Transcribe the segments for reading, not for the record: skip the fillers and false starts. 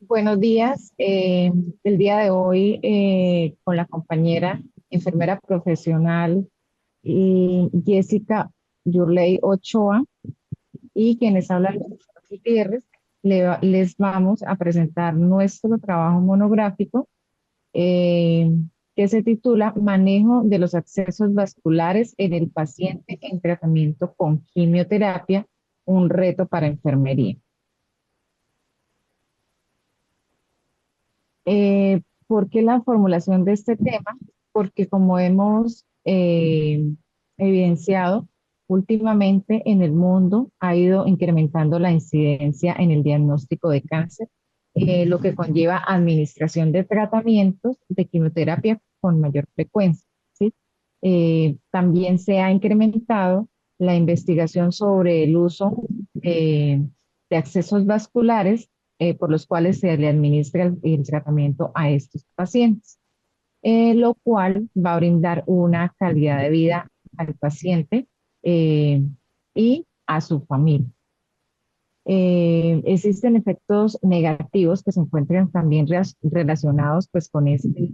Buenos días. El día de hoy con la compañera enfermera profesional Jessica Yurley Ochoa y quienes hablan Luis Gutiérrez, les vamos a presentar nuestro trabajo monográfico eh, que se titula Manejo de los accesos vasculares en el paciente en tratamiento con quimioterapia, un reto para enfermería. ¿Por qué la formulación de este tema? Porque como hemos evidenciado, últimamente en el mundo ha ido incrementando la incidencia en el diagnóstico de cáncer, lo que conlleva administración de tratamientos de quimioterapia con mayor frecuencia, ¿sí? También se ha incrementado la investigación sobre el uso de accesos vasculares por los cuales se le administra el tratamiento a estos pacientes, lo cual va a brindar una calidad de vida al paciente eh, y a su familia. Existen efectos negativos que se encuentran también relacionados pues con este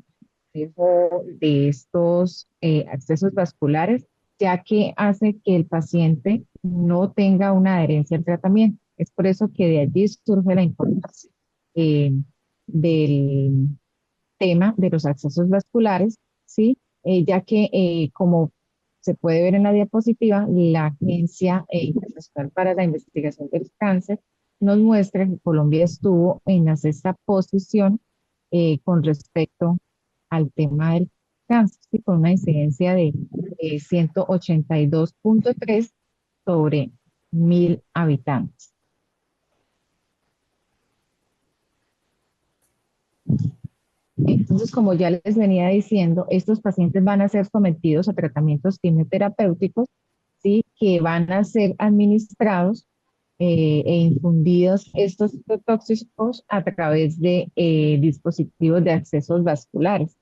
manejo de estos accesos vasculares, ya que hace que el paciente no tenga una adherencia al tratamiento. Es por eso que de allí surge la importancia eh, del tema de los accesos vasculares, ¿sí? Ya que como se puede ver en la diapositiva, la Agencia Internacional para la Investigación del Cáncer nos muestra que Colombia estuvo en la sexta posición con respecto al tema del cáncer, ¿sí? Con una incidencia de 182,3 sobre 1.000 habitantes. Entonces, como ya les venía diciendo, estos pacientes van a ser sometidos a tratamientos quimioterapéuticos, ¿sí? Que van a ser administrados e infundidos estos tóxicos a través de dispositivos de accesos vasculares,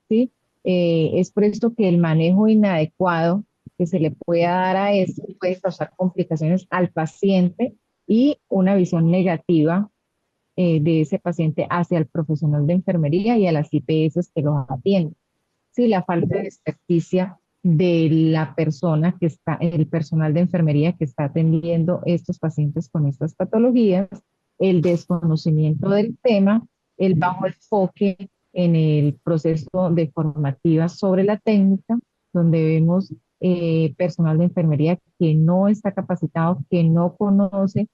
¿sí? Es por esto que el manejo inadecuado que se le pueda dar a esto puede causar complicaciones al paciente y una visión negativa de ese paciente hacia el profesional de enfermería y a las IPS que los atienden. Sí, la falta de experticia de la persona que está, el personal de enfermería que está atendiendo estos pacientes con estas patologías, el desconocimiento del tema, el bajo enfoque en el proceso de formativa sobre la técnica, donde vemos personal de enfermería que no está capacitado, que no conoce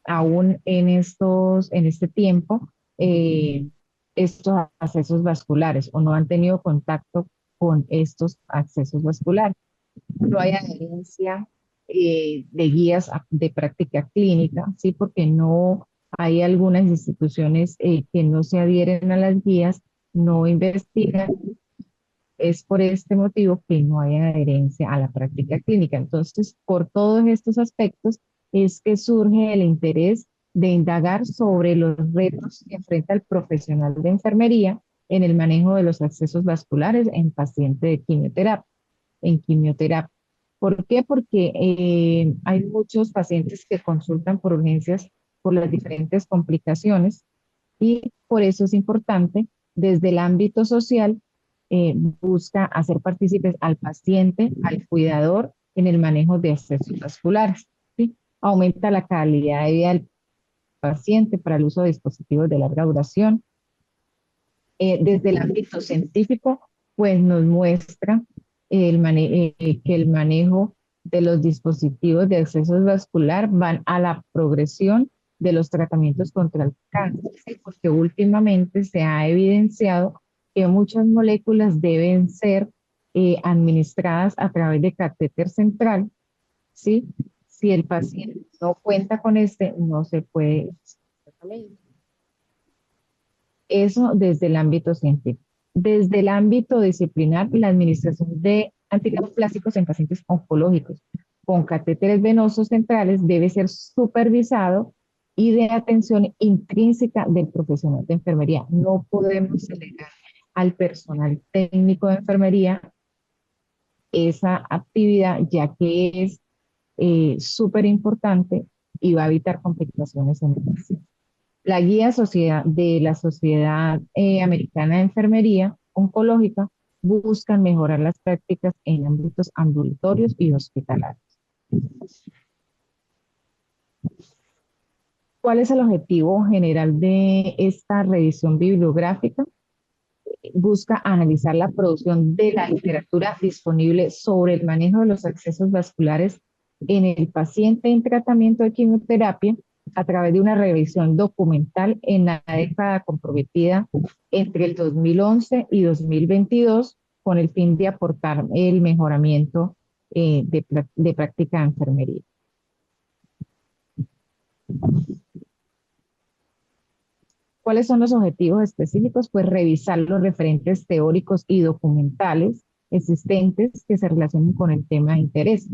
aún en este tiempo estos accesos vasculares o no han tenido contacto con estos accesos vasculares. No hay adherencia de guías de práctica clínica, ¿sí? Porque no hay algunas instituciones que no se adhieren a las guías, no investigan. Es por este motivo que no hay adherencia a la práctica clínica. Entonces, por todos estos aspectos es que surge el interés de indagar sobre los retos que enfrenta el profesional de enfermería en el manejo de los accesos vasculares en pacientes de quimioterapia, en quimioterapia. ¿Por qué? Porque hay muchos pacientes que consultan por urgencias por las diferentes complicaciones y por eso es importante desde el ámbito social busca hacer partícipes al paciente, al cuidador en el manejo de accesos vasculares, ¿sí? Aumenta la calidad de vida del paciente para el uso de dispositivos de larga duración. Desde el ámbito científico, pues nos muestra que el manejo de los dispositivos de acceso vascular van a la progresión de los tratamientos contra el cáncer, ¿sí? Porque últimamente se ha evidenciado que muchas moléculas deben ser administradas a través de catéter central, ¿sí? Si el paciente no cuenta con este, no se puede hacer. Eso desde el ámbito científico. Desde el ámbito disciplinar, la administración de anticuerpos plásticos en pacientes oncológicos con catéteres venosos centrales debe ser supervisado y de atención intrínseca del profesional de enfermería. No podemos delegar al personal técnico de enfermería esa actividad, ya que es súper importante y va a evitar complicaciones en el paciente. La guía de la Sociedad Americana de Enfermería Oncológica buscan mejorar las prácticas en ámbitos ambulatorios y hospitalarios. ¿Cuál es el objetivo general de esta revisión bibliográfica? Busca analizar la producción de la literatura disponible sobre el manejo de los accesos vasculares en el paciente en tratamiento de quimioterapia a través de una revisión documental en la década comprometida entre el 2011 y 2022 con el fin de aportar el mejoramiento de práctica de enfermería. ¿Cuáles son los objetivos específicos? Pues revisar los referentes teóricos y documentales existentes que se relacionen con el tema de interés,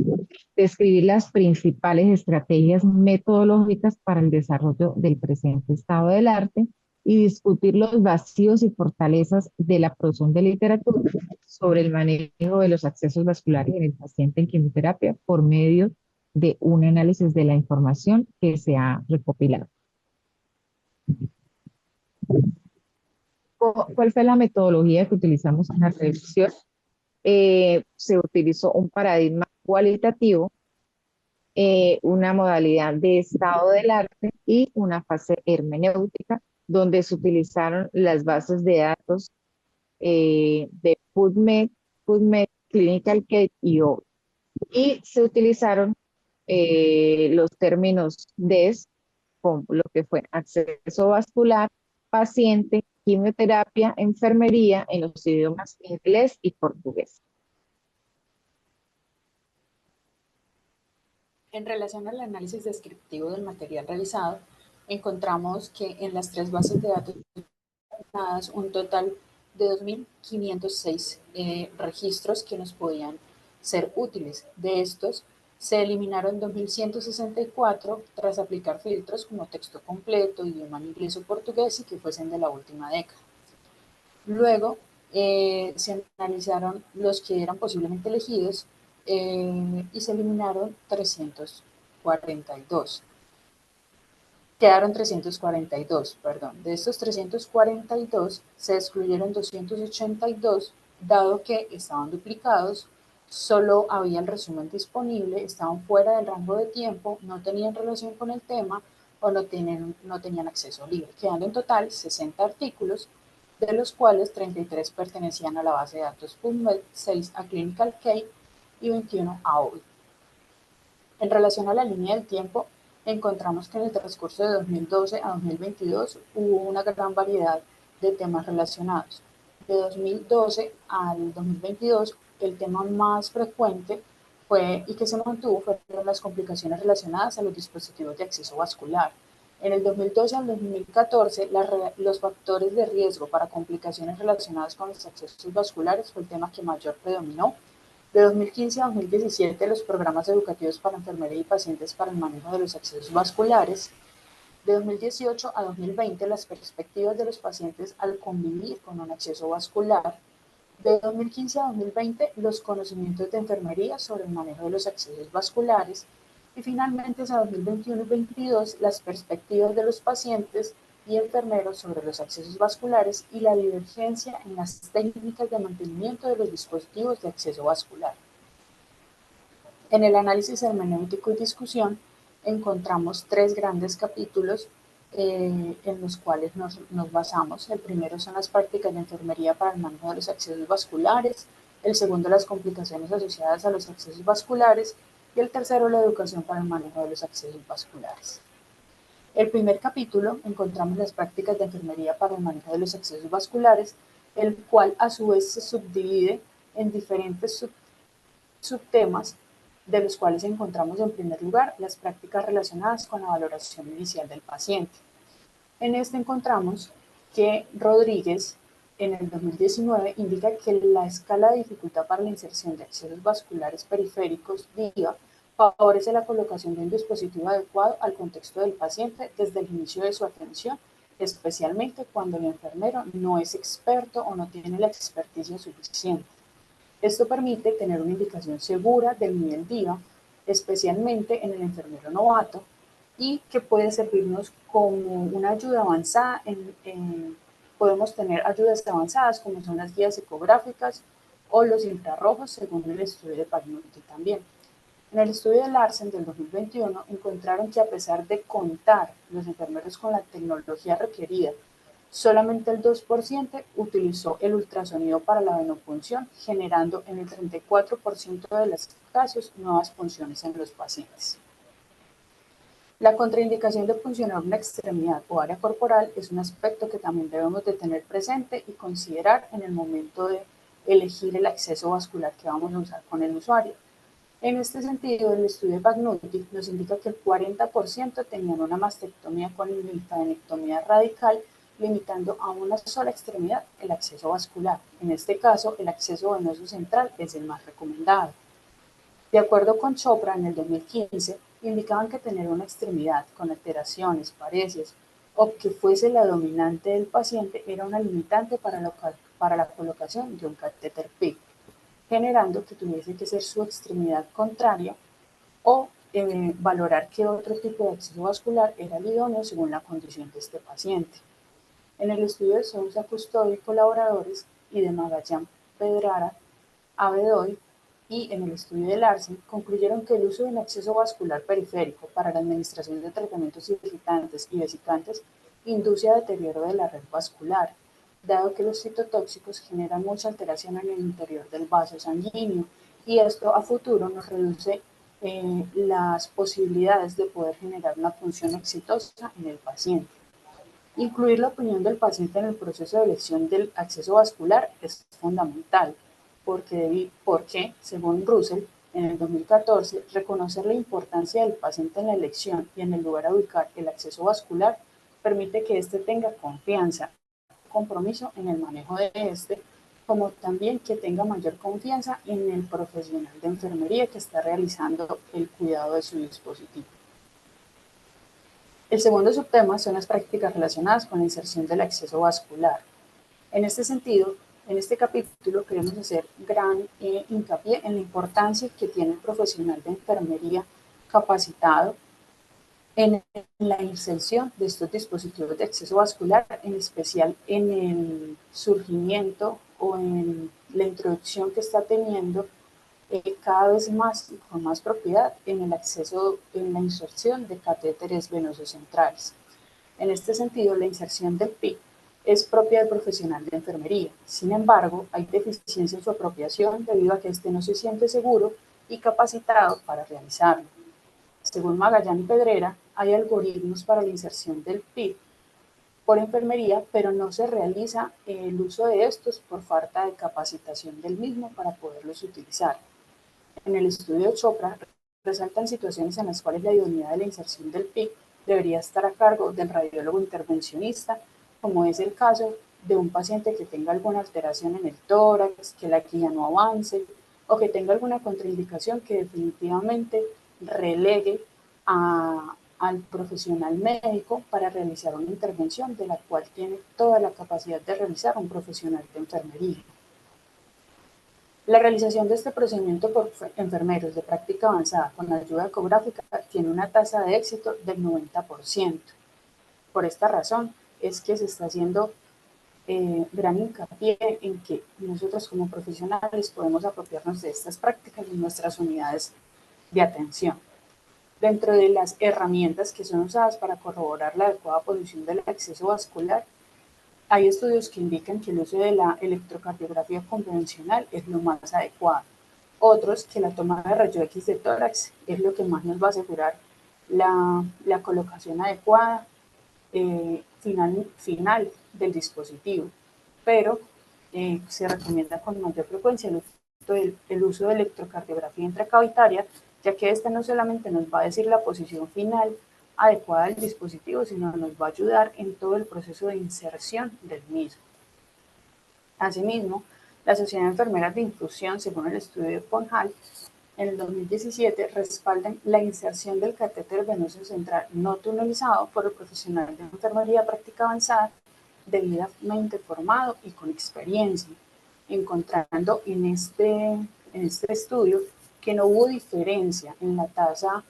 describir las principales estrategias metodológicas para el desarrollo del presente estado del arte y discutir los vacíos y fortalezas de la producción de literatura sobre el manejo de los accesos vasculares en el paciente en quimioterapia por medio de un análisis de la información que se ha recopilado. ¿Cuál fue la metodología que utilizamos en la revisión? Se utilizó un paradigma cualitativo, una modalidad de estado del arte y una fase hermenéutica, donde se utilizaron las bases de datos de PubMed, Clinical Case y OVE. Y se utilizaron los términos DES, con lo que fue acceso vascular, paciente, quimioterapia, enfermería en los idiomas inglés y portugués. En relación al análisis descriptivo del material realizado, encontramos que en las tres bases de datos un total de 2.506 registros que nos podían ser útiles. De estos, se eliminaron 2.164 tras aplicar filtros como texto completo, idioma inglés o portugués y que fuesen de la última década. Luego, se analizaron los que eran posiblemente elegidos y se eliminaron 342. Quedaron 342, perdón. De estos 342 se excluyeron 282, dado que estaban duplicados, solo había el resumen disponible, estaban fuera del rango de tiempo, no tenían relación con el tema o no tenían acceso libre, quedando en total 60 artículos, de los cuales 33 pertenecían a la base de datos PubMed, 6 a Clinical Case y 21 a OVE. En relación a la línea del tiempo, encontramos que en el transcurso de 2012 a 2022 hubo una gran variedad de temas relacionados. De 2012 al 2022, el tema más frecuente fue y que se mantuvo fueron las complicaciones relacionadas a los dispositivos de acceso vascular. En el 2012 al 2014, los factores de riesgo para complicaciones relacionadas con los accesos vasculares fue el tema que mayor predominó. De 2015 a 2017, los programas educativos para enfermería y pacientes para el manejo de los accesos vasculares. De 2018 a 2020, las perspectivas de los pacientes al convivir con un acceso vascular. De 2015 a 2020, los conocimientos de enfermería sobre el manejo de los accesos vasculares. Y finalmente, hasta 2021 y 2022, las perspectivas de los pacientes y enfermeros sobre los accesos vasculares y la divergencia en las técnicas de mantenimiento de los dispositivos de acceso vascular. En el análisis hermenéutico y discusión encontramos tres grandes capítulos en los cuales nos basamos. El primero son las prácticas de enfermería para el manejo de los accesos vasculares, el segundo las complicaciones asociadas a los accesos vasculares y el tercero la educación para el manejo de los accesos vasculares. El primer capítulo encontramos las prácticas de enfermería para el manejo de los accesos vasculares, el cual a su vez se subdivide en diferentes subtemas, de los cuales encontramos en primer lugar las prácticas relacionadas con la valoración inicial del paciente. En este encontramos que Rodríguez en el 2019 indica que la escala de dificultad para la inserción de accesos vasculares periféricos, DIVA, favorece la colocación de un dispositivo adecuado al contexto del paciente desde el inicio de su atención, especialmente cuando el enfermero no es experto o no tiene la experticia suficiente. Esto permite tener una indicación segura del nivel DIVA, especialmente en el enfermero novato, y que puede servirnos como una ayuda avanzada. Podemos tener ayudas avanzadas como son las guías ecográficas o los infrarrojos, según el estudio de Pagnutti también. En el estudio de Larsen del 2021 encontraron que a pesar de contar los enfermeros con la tecnología requerida, solamente el 2% utilizó el ultrasonido para la venopunción, generando en el 34% de los casos nuevas punciones en los pacientes. La contraindicación de puncionar una extremidad o área corporal es un aspecto que también debemos de tener presente y considerar en el momento de elegir el acceso vascular que vamos a usar con el usuario. En este sentido, el estudio de Pagnutti nos indica que el 40% tenían una mastectomía con linfadenectomía radical, limitando a una sola extremidad el acceso vascular. En este caso, el acceso venoso central es el más recomendado. De acuerdo con Chopra, en el 2015, indicaban que tener una extremidad con alteraciones, parecias o que fuese la dominante del paciente era una limitante para la colocación de un catéter PICC, generando que tuviese que ser su extremidad contraria o valorar qué otro tipo de acceso vascular era el idóneo según la condición de este paciente. En el estudio de Sousa Custodio y colaboradores y de Magallán Pedrara Abedoy y en el estudio de Larsen concluyeron que el uso de un acceso vascular periférico para la administración de tratamientos irritantes y vesicantes induce a deterioro de la red vascular, dado que los citotóxicos generan mucha alteración en el interior del vaso sanguíneo y esto a futuro nos reduce las posibilidades de poder generar una función exitosa en el paciente. Incluir la opinión del paciente en el proceso de elección del acceso vascular es fundamental, porque según Russell, en el 2014, reconocer la importancia del paciente en la elección y en el lugar a ubicar el acceso vascular permite que éste tenga confianza, compromiso en el manejo de este, como también que tenga mayor confianza en el profesional de enfermería que está realizando el cuidado de su dispositivo. El segundo subtema son las prácticas relacionadas con la inserción del acceso vascular. En este sentido, en este capítulo queremos hacer gran hincapié en la importancia que tiene el profesional de enfermería capacitado en la inserción de estos dispositivos de acceso vascular, en especial en el surgimiento o en la introducción que está teniendo cada vez más y con más propiedad en el acceso, en la inserción de catéteres venosos centrales. En este sentido, la inserción del PICC es propia del profesional de enfermería. Sin embargo, hay deficiencia en su apropiación debido a que éste no se siente seguro y capacitado para realizarlo. Según Magallán y Pedrera, hay algoritmos para la inserción del PICC por enfermería, pero no se realiza el uso de estos por falta de capacitación del mismo para poderlos utilizar. En el estudio de Chopra resaltan situaciones en las cuales la idoneidad de la inserción del PICC debería estar a cargo del radiólogo intervencionista, como es el caso de un paciente que tenga alguna alteración en el tórax, que la quilla no avance o que tenga alguna contraindicación que definitivamente relegue al profesional médico para realizar una intervención de la cual tiene toda la capacidad de realizar un profesional de enfermería. La realización de este procedimiento por enfermeros de práctica avanzada con ayuda ecográfica tiene una tasa de éxito del 90%. Por esta razón es que se está haciendo gran hincapié en que nosotros como profesionales podemos apropiarnos de estas prácticas en nuestras unidades de atención. Dentro de las herramientas que son usadas para corroborar la adecuada posición del acceso vascular, hay estudios que indican que el uso de la electrocardiografía convencional es lo más adecuado. Otros que la toma de rayo X de tórax es lo que más nos va a asegurar la colocación adecuada final del dispositivo. Pero se recomienda con mayor frecuencia el uso de electrocardiografía intracavitaria, ya que esta no solamente nos va a decir la posición final adecuada del dispositivo, sino nos va a ayudar en todo el proceso de inserción del mismo. Asimismo, la Sociedad de Enfermeras de Infusión, según el estudio de Ponhal, en el 2017 respaldan la inserción del catéter venoso central no tunelizado por el profesional de enfermería práctica avanzada debidamente formado y con experiencia, encontrando en este estudio que no hubo diferencia en la tasa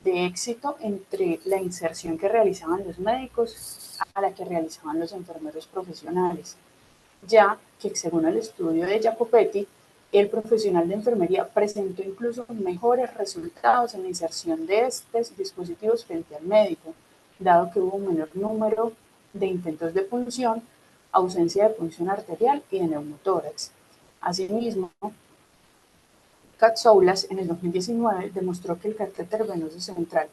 de éxito entre la inserción que realizaban los médicos a la que realizaban los enfermeros profesionales, ya que según el estudio de Jacopetti, el profesional de enfermería presentó incluso mejores resultados en la inserción de estos dispositivos frente al médico, dado que hubo un menor número de intentos de punción, ausencia de punción arterial y de neumotórax. Asimismo, Katsoulas en el 2019 demostró que el catéter venoso central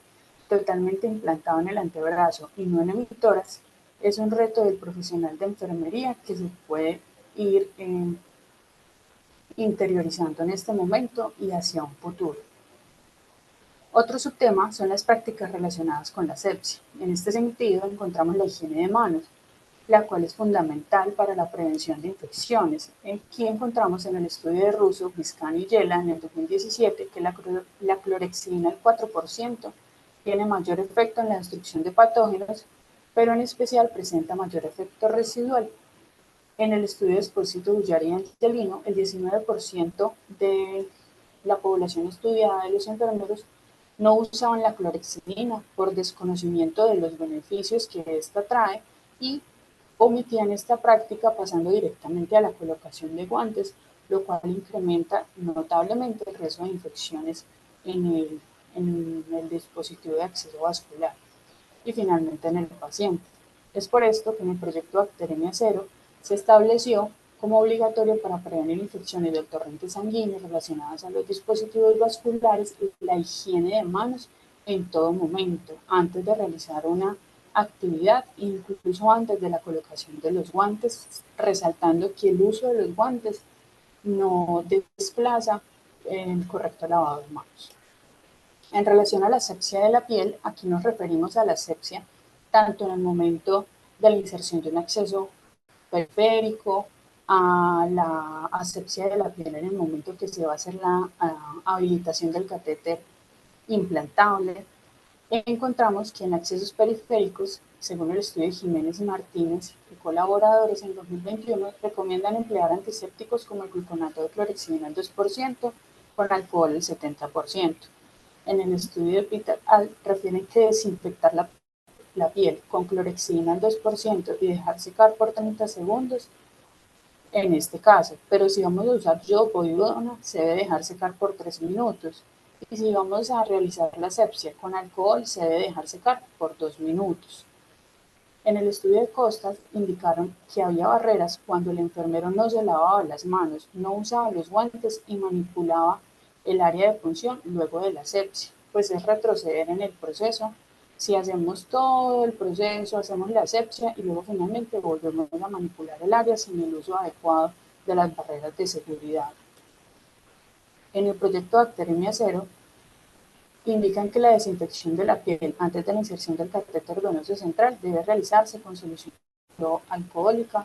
totalmente implantado en el antebrazo y no en el tórax es un reto del profesional de enfermería que se puede ir interiorizando en este momento y hacia un futuro. Otro subtema son las prácticas relacionadas con la sepsia. En este sentido encontramos la higiene de manos, la cual es fundamental para la prevención de infecciones. Aquí encontramos en el estudio de Russo, Vizcano y Yela en el 2017 que la clorexidina al 4% tiene mayor efecto en la destrucción de patógenos, pero en especial presenta mayor efecto residual. En el estudio de Esposito, Dullar y Angelino, el 19% de la población estudiada de los enfermeros no usaban la clorexidina por desconocimiento de los beneficios que ésta trae y omitían esta práctica pasando directamente a la colocación de guantes, lo cual incrementa notablemente el riesgo de infecciones en el dispositivo de acceso vascular y finalmente en el paciente. Es por esto que en el proyecto Bacteremia Cero se estableció como obligatorio para prevenir infecciones del torrente sanguíneo relacionadas a los dispositivos vasculares la higiene de manos en todo momento, antes de realizar una actividad, incluso antes de la colocación de los guantes, resaltando que el uso de los guantes no desplaza el correcto lavado de manos. En relación a la asepsia de la piel, aquí nos referimos a la asepsia tanto en el momento de la inserción de un acceso periférico, a la asepsia de la piel en el momento que se va a hacer la habilitación del catéter implantable. Encontramos que en accesos periféricos, según el estudio de Jiménez y Martínez y colaboradores en 2021, recomiendan emplear antisépticos como el gluconato de clorexidina al 2% con alcohol al 70%. En el estudio de Peter al refieren que desinfectar la piel con clorexidina al 2% y dejar secar por 30 segundos en este caso, pero si vamos a usar yodo o iodona, se debe dejar secar por 3 minutos. Y si vamos a realizar la asepsia con alcohol, se debe dejar secar por 2 minutos. En el estudio de Costas indicaron que había barreras cuando el enfermero no se lavaba las manos, no usaba los guantes y manipulaba el área de punción luego de la asepsia, pues es retroceder en el proceso. Si hacemos todo el proceso, hacemos la asepsia y luego finalmente volvemos a manipular el área sin el uso adecuado de las barreras de seguridad. En el proyecto Bacteremia Cero, indican que la desinfección de la piel antes de la inserción del catéter venoso central debe realizarse con solución alcohólica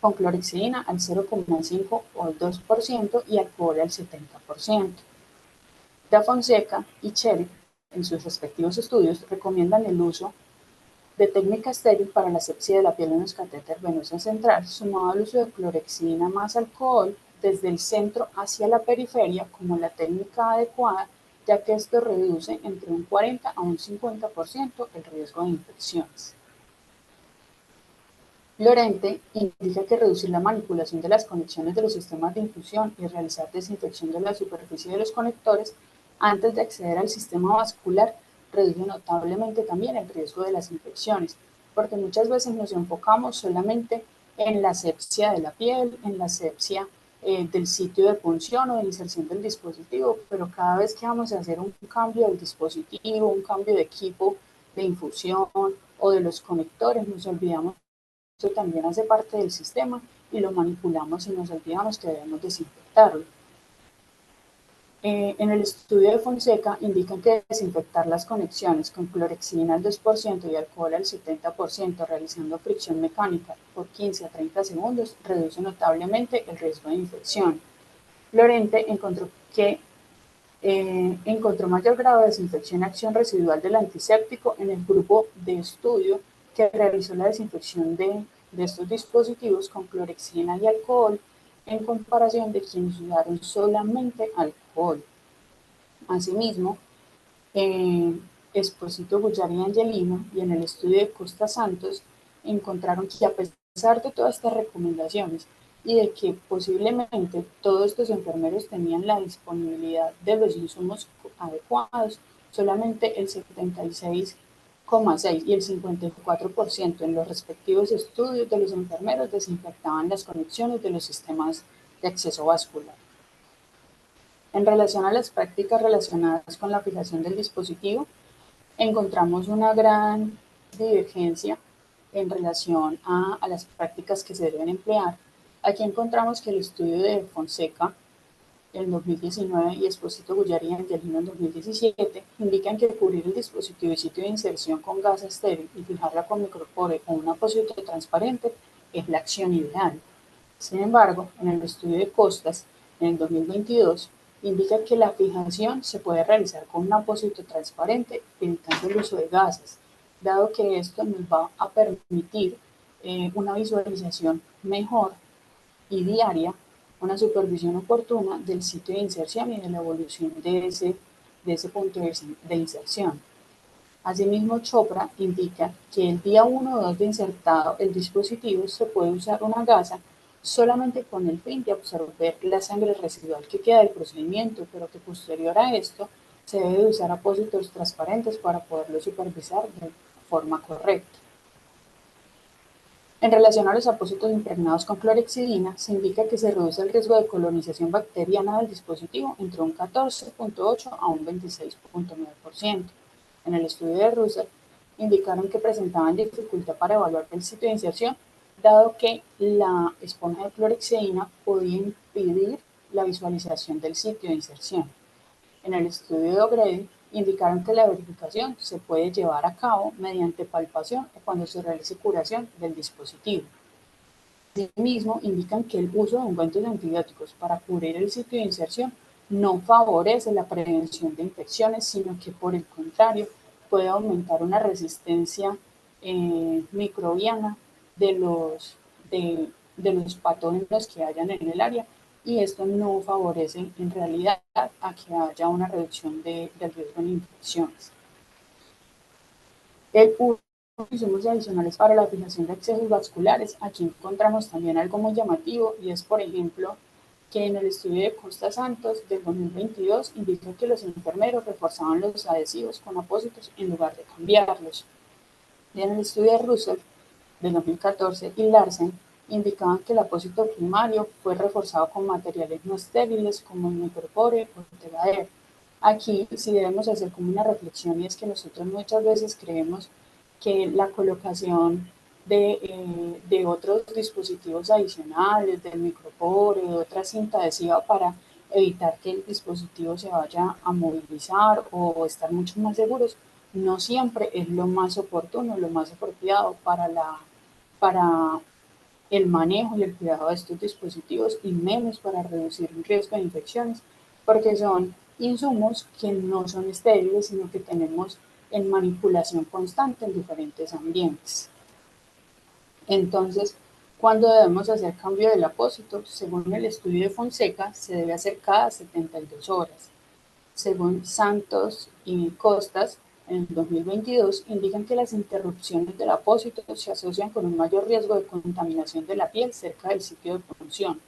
con clorexidina al 0,5 o al 2% y alcohol al 70%. Da Fonseca y Cherry, en sus respectivos estudios, recomiendan el uso de técnica estéril para la asepsia de la piel en los catéteres venosos central, sumado al uso de clorexidina más alcohol desde el centro hacia la periferia como la técnica adecuada, ya que esto reduce entre un 40 a un 50% el riesgo de infecciones. Llorente indica que reducir la manipulación de las conexiones de los sistemas de infusión y realizar desinfección de la superficie de los conectores antes de acceder al sistema vascular reduce notablemente también el riesgo de las infecciones, porque muchas veces nos enfocamos solamente en la asepsia de la piel, en la asepsia del sitio de punción o de inserción del dispositivo, pero cada vez que vamos a hacer un cambio del dispositivo, un cambio de equipo de infusión o de los conectores, nos olvidamos que esto también hace parte del sistema y lo manipulamos y nos olvidamos que debemos desinfectarlo. En el estudio de Fonseca indican que desinfectar las conexiones con clorexidina al 2% y alcohol al 70% realizando fricción mecánica por 15 a 30 segundos reduce notablemente el riesgo de infección. Llorente encontró mayor grado de desinfección y acción residual del antiséptico en el grupo de estudio que realizó la desinfección de estos dispositivos con clorexidina y alcohol en comparación de quienes usaron solamente alcohol. Asimismo, Esposito, Guyar y Angelino, y en el estudio de Costa Santos, encontraron que a pesar de todas estas recomendaciones y de que posiblemente todos estos enfermeros tenían la disponibilidad de los insumos adecuados, solamente el 76,6 y el 54% en los respectivos estudios de los enfermeros desinfectaban las conexiones de los sistemas de acceso vascular. En relación a las prácticas relacionadas con la fijación del dispositivo, encontramos una gran divergencia en relación a las prácticas que se deben emplear. Aquí encontramos que el estudio de Fonseca en 2019 y Esposito, Guyar y Angelino en 2017 indican que cubrir el dispositivo y sitio de inserción con gasa estéril y fijarla con micropore o un apósito transparente es la acción ideal. Sin embargo, en el estudio de Costas, en el 2022, indica que la fijación se puede realizar con un apósito transparente, evitando el uso de gases, dado que esto nos va a permitir una visualización mejor y diaria, una supervisión oportuna del sitio de inserción y de la evolución de ese punto de inserción. Asimismo, Chopra indica que el día 1 o 2 de insertado el dispositivo se puede usar una gasa solamente con el fin de absorber la sangre residual que queda del procedimiento, pero que posterior a esto se debe usar apósitos transparentes para poderlo supervisar de forma correcta. En relación a los apósitos impregnados con clorhexidina, se indica que se reduce el riesgo de colonización bacteriana del dispositivo entre un 14,8 a un 26,9%. En el estudio de Russell, indicaron que presentaban dificultad para evaluar el sitio de inserción, dado que la esponja de clorhexidina podía impedir la visualización del sitio de inserción. En el estudio de O'Grady, indicaron que la verificación se puede llevar a cabo mediante palpación o cuando se realice curación del dispositivo. Asimismo, indican que el uso de ungüentos antibióticos para cubrir el sitio de inserción no favorece la prevención de infecciones, sino que por el contrario puede aumentar una resistencia microbiana de los patógenos que hayan en el área, y esto no favorece en realidad a que haya una reducción del riesgo de infecciones. El uso de insumos adicionales para la fijación de accesos vasculares, aquí encontramos también algo muy llamativo, y es, por ejemplo, que en el estudio de Costa Santos del 2022 indica que los enfermeros reforzaban los adhesivos con apósitos en lugar de cambiarlos. Y en el estudio de Russell del 2014 y Larsen indicaban que el apósito primario fue reforzado con materiales no estériles como el micropore o Tegader. Aquí sí debemos hacer como una reflexión, y es que nosotros muchas veces creemos que la colocación de otros dispositivos adicionales, del micropore, de otra cinta adhesiva para evitar que el dispositivo se vaya a movilizar o estar mucho más seguros, no siempre es lo más oportuno, lo más apropiado para el manejo y el cuidado de estos dispositivos, y menos para reducir el riesgo de infecciones, porque son insumos que no son estériles, sino que tenemos en manipulación constante en diferentes ambientes. Entonces, ¿cuándo debemos hacer cambio del apósito? Según el estudio de Fonseca, se debe hacer cada 72 horas. Según Santos y Costas, en el 2022, indican que las interrupciones del apósito se asocian con un mayor riesgo de contaminación de la piel cerca del sitio de punción,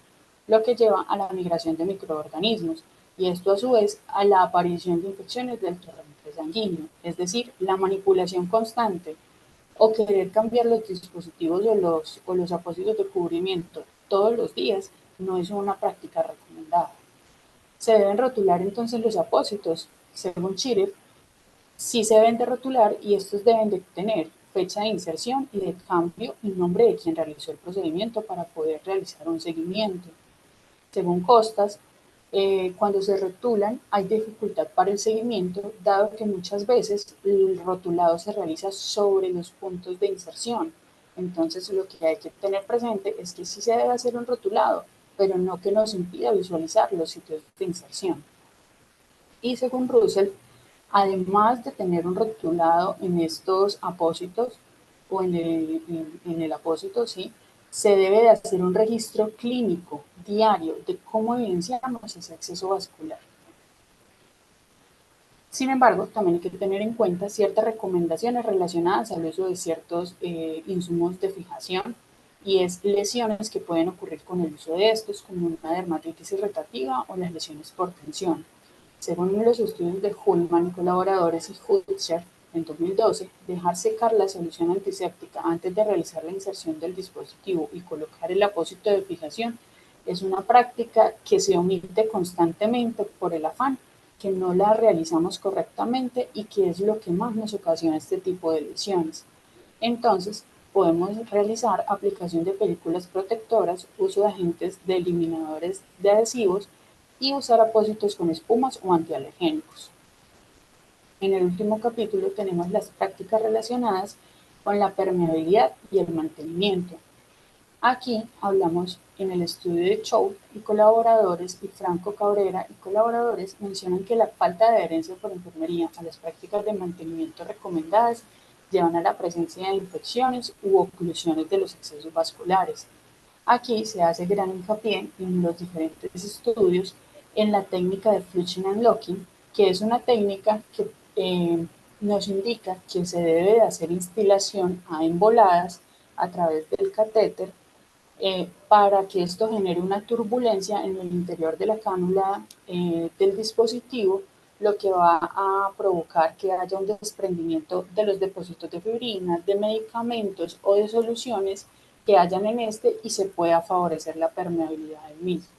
lo que lleva a la migración de microorganismos, y esto a su vez a la aparición de infecciones del torrente sanguíneo. Es decir, la manipulación constante o querer cambiar los dispositivos o los apósitos de cubrimiento todos los días no es una práctica recomendada. Se deben rotular entonces los apósitos. Según Chirev, sí se deben de rotular, y estos deben de tener fecha de inserción y de cambio y nombre de quien realizó el procedimiento para poder realizar un seguimiento. Según Costas, cuando se rotulan hay dificultad para el seguimiento, dado que muchas veces el rotulado se realiza sobre los puntos de inserción. Entonces, lo que hay que tener presente es que sí se debe hacer un rotulado, pero no que nos impida visualizar los sitios de inserción. Y según Russell, además de tener un rotulado en estos apósitos o en el apósito, sí, se debe de hacer un registro clínico diario de cómo evidenciamos ese acceso vascular. Sin embargo, también hay que tener en cuenta ciertas recomendaciones relacionadas al uso de ciertos insumos de fijación y es lesiones que pueden ocurrir con el uso de estos, como una dermatitis irritativa o las lesiones por tensión. Según los estudios de Hullman y colaboradores y Hutcher en 2012, dejar secar la solución antiséptica antes de realizar la inserción del dispositivo y colocar el apósito de fijación es una práctica que se omite constantemente por el afán que no la realizamos correctamente y que es lo que más nos ocasiona este tipo de lesiones. Entonces, podemos realizar aplicación de películas protectoras, uso de agentes de eliminadores de adhesivos y usar apósitos con espumas o antialergénicos. En el último capítulo tenemos las prácticas relacionadas con la permeabilidad y el mantenimiento. Aquí hablamos en el estudio de Chow y colaboradores y Franco Cabrera y colaboradores mencionan que la falta de adherencia por enfermería a las prácticas de mantenimiento recomendadas llevan a la presencia de infecciones u oclusiones de los accesos vasculares. Aquí se hace gran hincapié en los diferentes estudios en la técnica de flushing and locking, que es una técnica que nos indica que se debe de hacer instilación a emboladas a través del catéter para que esto genere una turbulencia en el interior de la cánula del dispositivo, lo que va a provocar que haya un desprendimiento de los depósitos de fibrina, de medicamentos o de soluciones que hayan en este y se pueda favorecer la permeabilidad del mismo.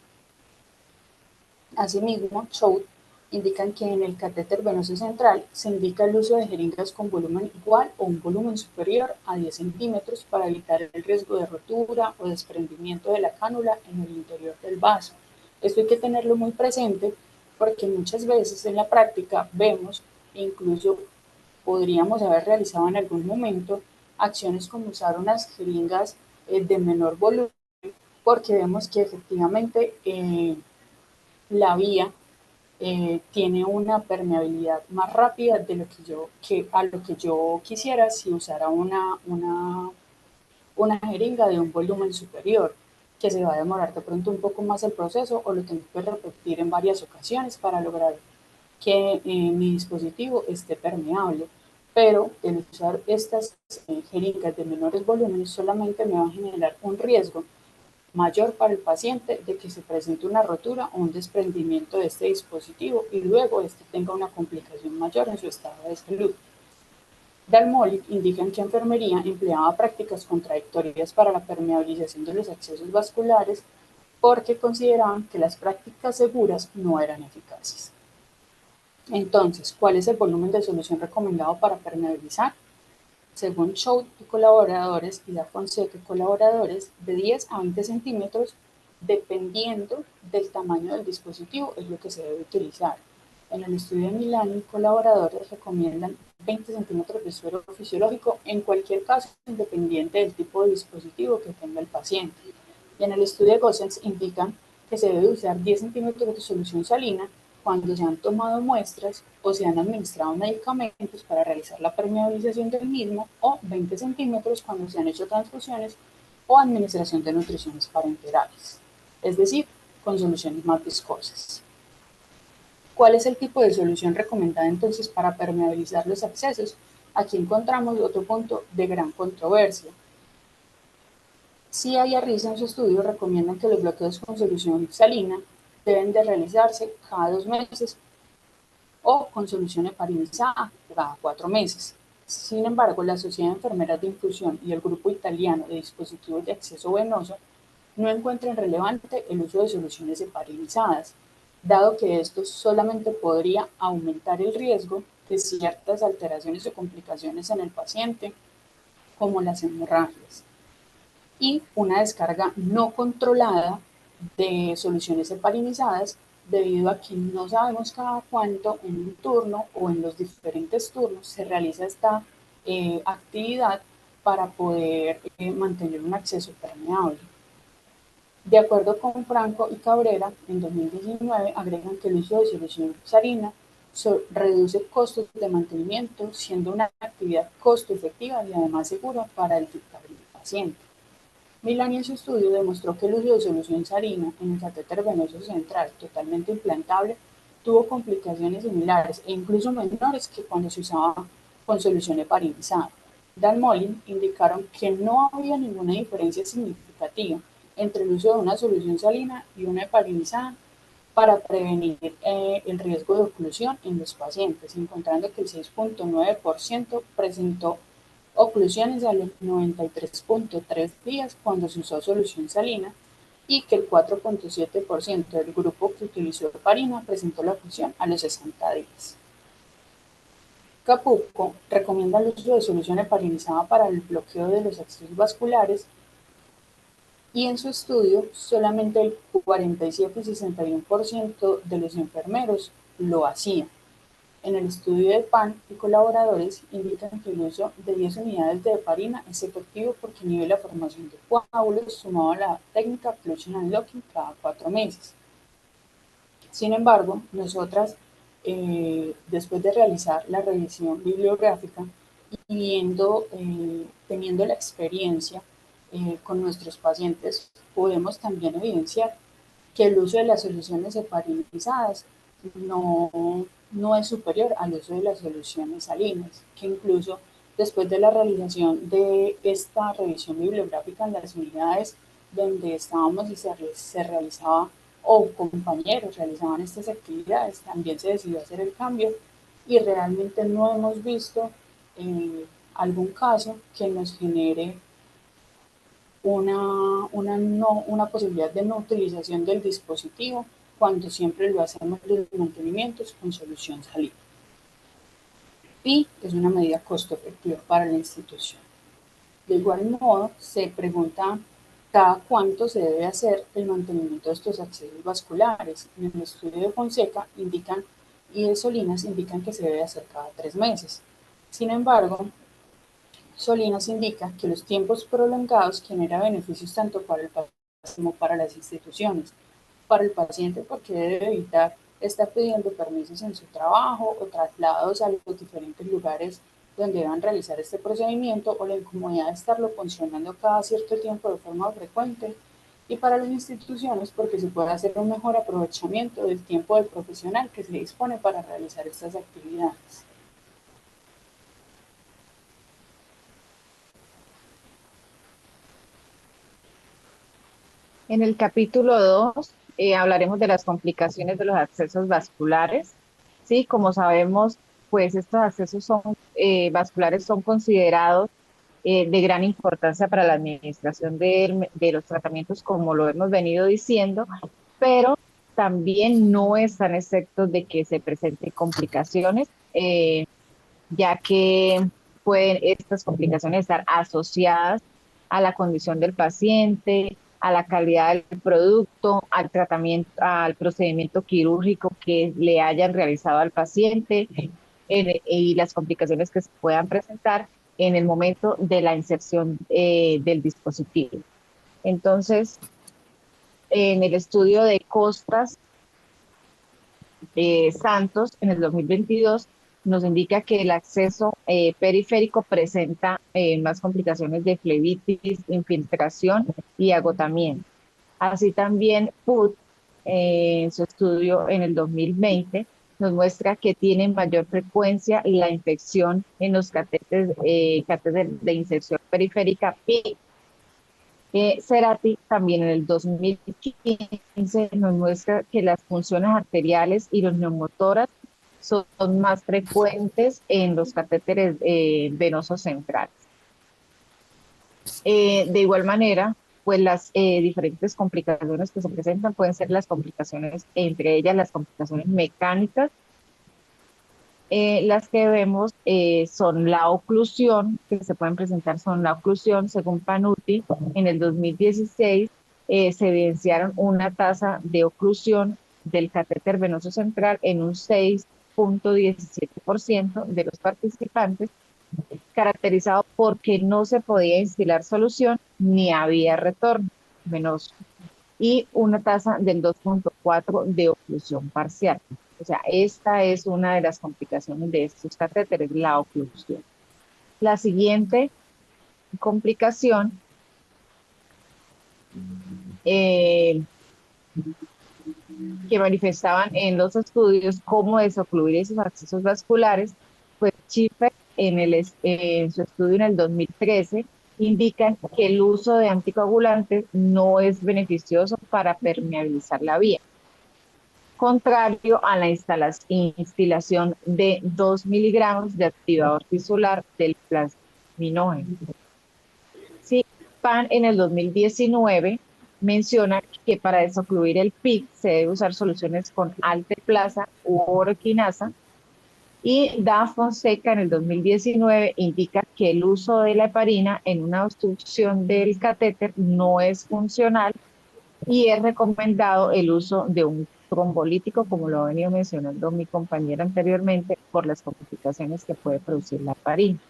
Asimismo, Choate indican que en el catéter venoso central se indica el uso de jeringas con volumen igual o un volumen superior a 10 centímetros para evitar el riesgo de rotura o desprendimiento de la cánula en el interior del vaso. Esto hay que tenerlo muy presente porque muchas veces en la práctica vemos, e incluso podríamos haber realizado en algún momento, acciones como usar unas jeringas de menor volumen porque vemos que efectivamente la vía tiene una permeabilidad más rápida de lo a lo que yo quisiera si usara una jeringa de un volumen superior, que se va a demorar de pronto un poco más el proceso o lo tengo que repetir en varias ocasiones para lograr que mi dispositivo esté permeable. Pero el usar estas jeringas de menores volúmenes solamente me va a generar un riesgo mayor para el paciente de que se presente una rotura o un desprendimiento de este dispositivo y luego este tenga una complicación mayor en su estado de salud. Dalmolic indican que enfermería empleaba prácticas contradictorias para la permeabilización de los accesos vasculares porque consideraban que las prácticas seguras no eran eficaces. Entonces, ¿cuál es el volumen de solución recomendado para permeabilizar? Según Choate y colaboradores y Da Fonseca y colaboradores, de 10 a 20 centímetros, dependiendo del tamaño del dispositivo, es lo que se debe utilizar. En el estudio de Milani y colaboradores recomiendan 20 centímetros de suero fisiológico en cualquier caso, independiente del tipo de dispositivo que tenga el paciente. Y en el estudio de Gossens indican que se debe usar 10 centímetros de solución salina cuando se han tomado muestras o se han administrado medicamentos para realizar la permeabilización del mismo o 20 centímetros cuando se han hecho transfusiones o administración de nutriciones parenterales, es decir, con soluciones más viscosas. ¿Cuál es el tipo de solución recomendada entonces para permeabilizar los accesos? Aquí encontramos otro punto de gran controversia. CIA y Arriza en su estudio recomiendan que los bloqueos con solución salina deben de realizarse cada 2 meses o con solución heparinizada cada 4 meses. Sin embargo, la Sociedad de Enfermeras de Infusión y el Grupo Italiano de Dispositivos de Acceso Venoso no encuentran relevante el uso de soluciones heparinizadas, dado que esto solamente podría aumentar el riesgo de ciertas alteraciones o complicaciones en el paciente, como las hemorragias, y una descarga no controlada de soluciones heparinizadas debido a que no sabemos cada cuánto en un turno o en los diferentes turnos se realiza esta actividad para poder mantener un acceso permeable. De acuerdo con Franco y Cabrera, en 2019 agregan que el uso de solución salina reduce costos de mantenimiento, siendo una actividad costo efectiva y además segura para el paciente. Milani en su estudio demostró que el uso de solución salina en el catéter venoso central totalmente implantable tuvo complicaciones similares e incluso menores que cuando se usaba con solución heparinizada. Dalmolin indicaron que no había ninguna diferencia significativa entre el uso de una solución salina y una heparinizada para prevenir el riesgo de oclusión en los pacientes, encontrando que el 6.9% presentó oclusiones a los 93.3 días cuando se usó solución salina y que el 4.7% del grupo que utilizó heparina presentó la oclusión a los 60 días. Capuzco recomienda el uso de solución heparinizada para el bloqueo de los accesos vasculares y en su estudio solamente el 47 y 61% de los enfermeros lo hacían. En el estudio de PAN y colaboradores indican que el uso de 10 unidades de heparina es efectivo porque inhibe la formación de coágulos sumado a la técnica Flushing and Locking cada 4 meses. Sin embargo, nosotras, después de realizar la revisión bibliográfica y teniendo la experiencia con nuestros pacientes, podemos también evidenciar que el uso de las soluciones heparinizadas no es superior al uso de las soluciones salinas, que incluso después de la realización de esta revisión bibliográfica en las unidades donde estábamos y se realizaba o compañeros realizaban estas actividades, también se decidió hacer el cambio y realmente no hemos visto algún caso que nos genere una posibilidad de no utilización del dispositivo cuando siempre lo hacemos los mantenimientos con solución salina. Y es una medida costo efectiva para la institución. De igual modo, se pregunta cada cuánto se debe hacer el mantenimiento de estos accesos vasculares. En el estudio de Fonseca indican y de Solinas indican que se debe hacer cada 3 meses. Sin embargo, Solinas indica que los tiempos prolongados generan beneficios tanto para el paciente como para las instituciones. Para el paciente porque debe evitar estar pidiendo permisos en su trabajo o traslados a los diferentes lugares donde deban realizar este procedimiento o la incomodidad de estarlo funcionando cada cierto tiempo de forma frecuente. Y para las instituciones porque se puede hacer un mejor aprovechamiento del tiempo del profesional que se dispone para realizar estas actividades. En el capítulo 2 hablaremos de las complicaciones de los accesos vasculares. Sí, como sabemos, pues estos accesos vasculares son considerados de gran importancia para la administración de los tratamientos, como lo hemos venido diciendo, pero también no están exentos de que se presenten complicaciones, ya que pueden estas complicaciones estar asociadas a la condición del paciente, a la calidad del producto, al tratamiento, al procedimiento quirúrgico que le hayan realizado al paciente, y las complicaciones que se puedan presentar en el momento de la inserción del dispositivo. Entonces, en el estudio de Costas Santos en el 2022 nos indica que el acceso periférico presenta más complicaciones de flebitis, infiltración y agotamiento. Así también PUT, en su estudio en el 2020, nos muestra que tiene mayor frecuencia la infección en los catéteres de inserción periférica PIC. Cerati también en el 2015 nos muestra que las funciones arteriales y los neumotoras son más frecuentes en los catéteres venosos centrales. De igual manera, pues las diferentes complicaciones que se presentan pueden ser las complicaciones, entre ellas las complicaciones mecánicas. Las que vemos son la oclusión, que se pueden presentar son la oclusión, según Panuti, en el 2016 se evidenciaron una tasa de oclusión del catéter venoso central en un 6.17% de los participantes, caracterizado porque no se podía instilar solución ni había retorno venoso, y una tasa del 2.4 de oclusión parcial. O sea, esta es una de las complicaciones de estos catéteres, la oclusión. La siguiente complicación eh, que manifestaban en los estudios cómo desocluir esos accesos vasculares, pues Schiffer en su estudio en el 2013 indican que el uso de anticoagulantes no es beneficioso para permeabilizar la vía, contrario a la instilación de 2 miligramos de activador tisular del plasminógeno. Sí, PAN en el 2019 menciona que para desocluir el PIC se debe usar soluciones con alteplasa u oroquinasa, y Da Fonseca en el 2019 indica que el uso de la heparina en una obstrucción del catéter no es funcional y es recomendado el uso de un trombolítico, como lo ha venido mencionando mi compañera anteriormente, por las complicaciones que puede producir la heparina.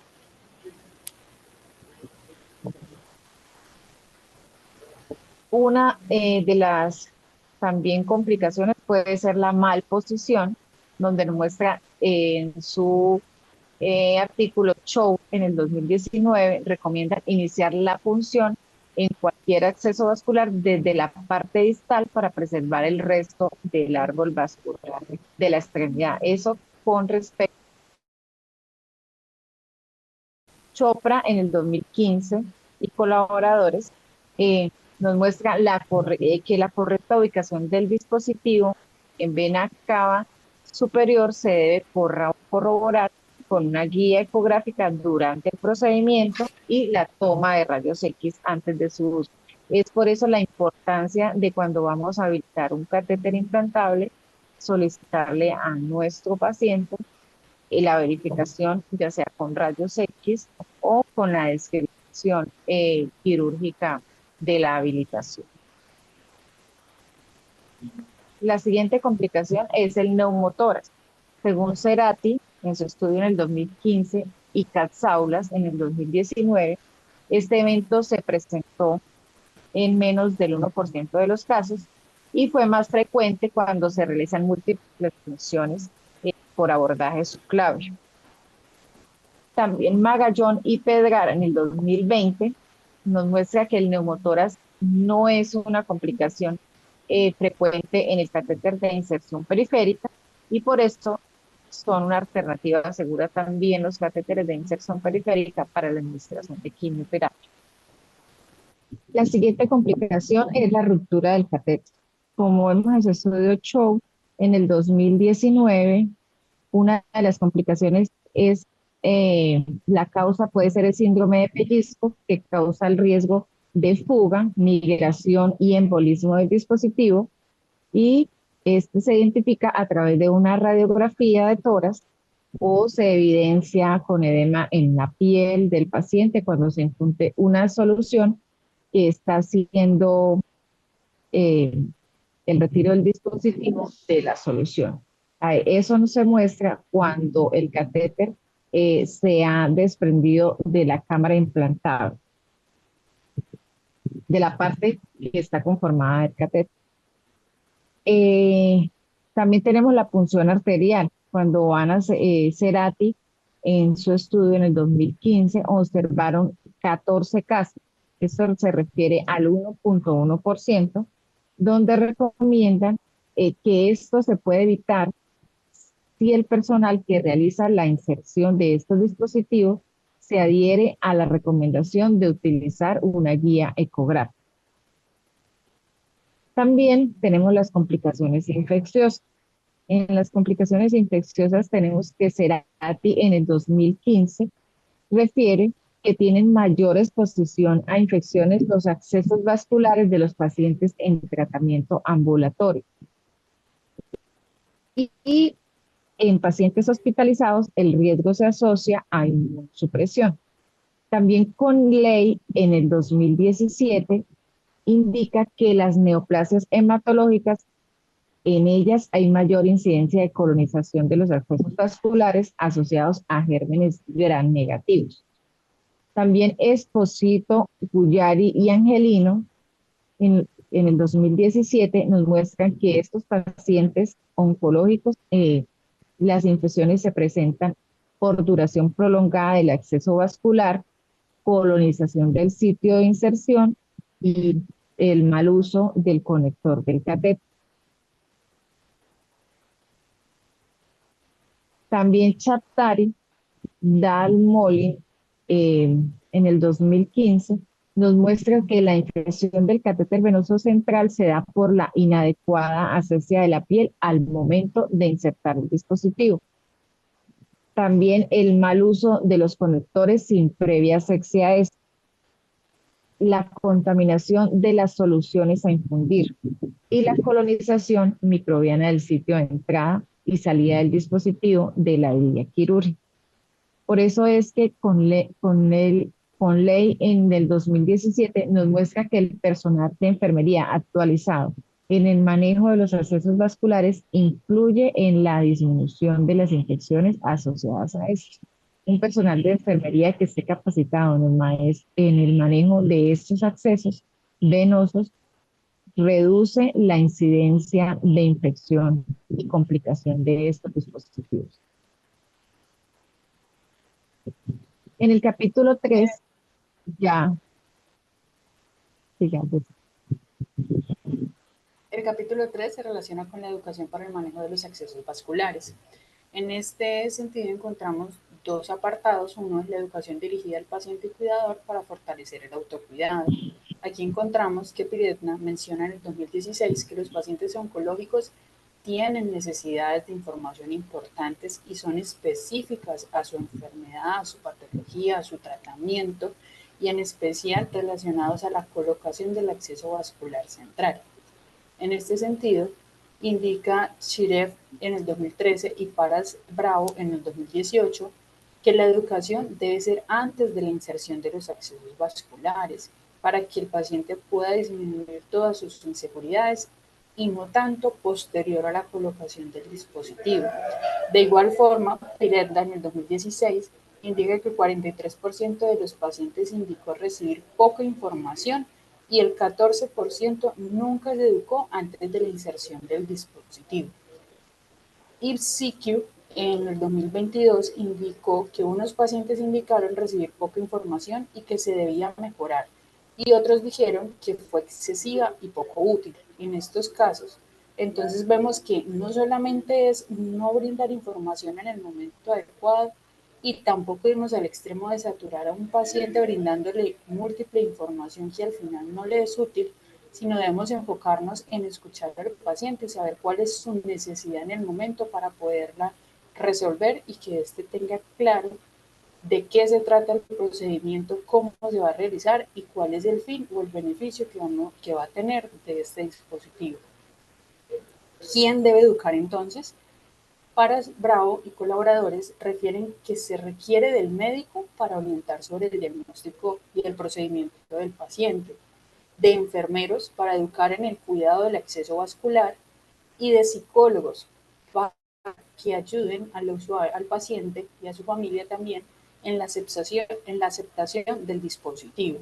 Una de las también complicaciones puede ser la malposición, donde nos muestra en su artículo Chow en el 2019, recomienda iniciar la punción en cualquier acceso vascular desde la parte distal para preservar el resto del árbol vascular de la extremidad. Eso con respecto a Chopra en el 2015 y colaboradores, eh, nos muestra que la correcta ubicación del dispositivo en vena cava superior se debe corroborar con una guía ecográfica durante el procedimiento y la toma de rayos X antes de su uso. Es por eso la importancia de, cuando vamos a habilitar un catéter implantable, solicitarle a nuestro paciente la verificación, ya sea con rayos X o con la descripción quirúrgica de la habilitación. La siguiente complicación es el neumotórax. Según Cerati, en su estudio en el 2015, y Catsaulas en el 2019, este evento se presentó en menos del 1% de los casos y fue más frecuente cuando se realizan múltiples funciones por abordaje subclavio. También Magallón y Pedrar en el 2020 nos muestra que el neumotórax no es una complicación frecuente en el catéter de inserción periférica, y por eso son una alternativa segura también los catéteres de inserción periférica para la administración de quimioterapia. La siguiente complicación es la ruptura del catéter. Como vemos en su estudio Chow en el 2019, una de las complicaciones es la causa puede ser el síndrome de pellizco, que causa el riesgo de fuga, migración y embolismo del dispositivo, y este se identifica a través de una radiografía de tórax o se evidencia con edema en la piel del paciente cuando se encuentre una solución que está haciendo eh, el retiro del dispositivo de la solución. Eso no se muestra cuando el catéter se ha desprendido de la cámara implantada, de la parte que está conformada del catéter. Eh, También tenemos la punción arterial. Cuando Ana Cerati, en su estudio en el 2015, observaron 14 casos. Esto se refiere al 1.1%, donde recomiendan que esto se puede evitar si el personal que realiza la inserción de estos dispositivos se adhiere a la recomendación de utilizar una guía ecográfica. También tenemos las complicaciones infecciosas. En las complicaciones infecciosas tenemos que Cerati en el 2015 refiere que tienen mayor exposición a infecciones los accesos vasculares de los pacientes en tratamiento ambulatorio. Y en pacientes hospitalizados el riesgo se asocia a inmunosupresión. También Conley en el 2017 indica que las neoplasias hematológicas, en ellas hay mayor incidencia de colonización de los accesos vasculares asociados a gérmenes gram negativos. También Esposito, Guyari y Angelino en el 2017 nos muestran que estos pacientes oncológicos, las infecciones se presentan por duración prolongada del acceso vascular, colonización del sitio de inserción y el mal uso del conector del catéter. También Chaptari, Dalmolin, en el 2015, nos muestra que la infección del catéter venoso central se da por la inadecuada asepsia de la piel al momento de insertar el dispositivo. También el mal uso de los conectores sin previa asepsia es la contaminación de las soluciones a infundir y la colonización microbiana del sitio de entrada y salida del dispositivo de la herida quirúrgica. Por eso es que con ley en el 2017 nos muestra que el personal de enfermería actualizado en el manejo de los accesos vasculares incluye en la disminución de las infecciones asociadas a esto. Un personal de enfermería que esté capacitado en el manejo de estos accesos venosos reduce la incidencia de infección y complicación de estos dispositivos. En el capítulo 3, ya, digamos, El capítulo 3 se relaciona con la educación para el manejo de los accesos vasculares. En este sentido encontramos dos apartados. Uno es la educación dirigida al paciente y cuidador para fortalecer el autocuidado. Aquí encontramos que Piredna menciona en el 2016 que los pacientes oncológicos tienen necesidades de información importantes y son específicas a su enfermedad, a su patología, a su tratamiento y en especial relacionados a la colocación del acceso vascular central. En este sentido, indica Shirev en el 2013 y Paras Bravo en el 2018 que la educación debe ser antes de la inserción de los accesos vasculares para que el paciente pueda disminuir todas sus inseguridades y no tanto posterior a la colocación del dispositivo. De igual forma, Pirelda en el 2016 indica que el 43% de los pacientes indicó recibir poca información y el 14% nunca se educó antes de la inserción del dispositivo. IPSIQ en el 2022 indicó que unos pacientes indicaron recibir poca información y que se debía mejorar, y otros dijeron que fue excesiva y poco útil. En estos casos, entonces vemos que no solamente es no brindar información en el momento adecuado y tampoco irnos al extremo de saturar a un paciente brindándole múltiple información que al final no le es útil, sino debemos enfocarnos en escuchar al paciente y saber cuál es su necesidad en el momento para poderla resolver y que éste tenga claro de qué se trata el procedimiento, cómo se va a realizar y cuál es el fin o el beneficio que va a tener de este dispositivo. ¿Quién debe educar entonces? Paras Bravo y colaboradores refieren que se requiere del médico para orientar sobre el diagnóstico y el procedimiento del paciente, de enfermeros para educar en el cuidado del acceso vascular y de psicólogos para que ayuden al usuario, al paciente y a su familia también en la aceptación del dispositivo.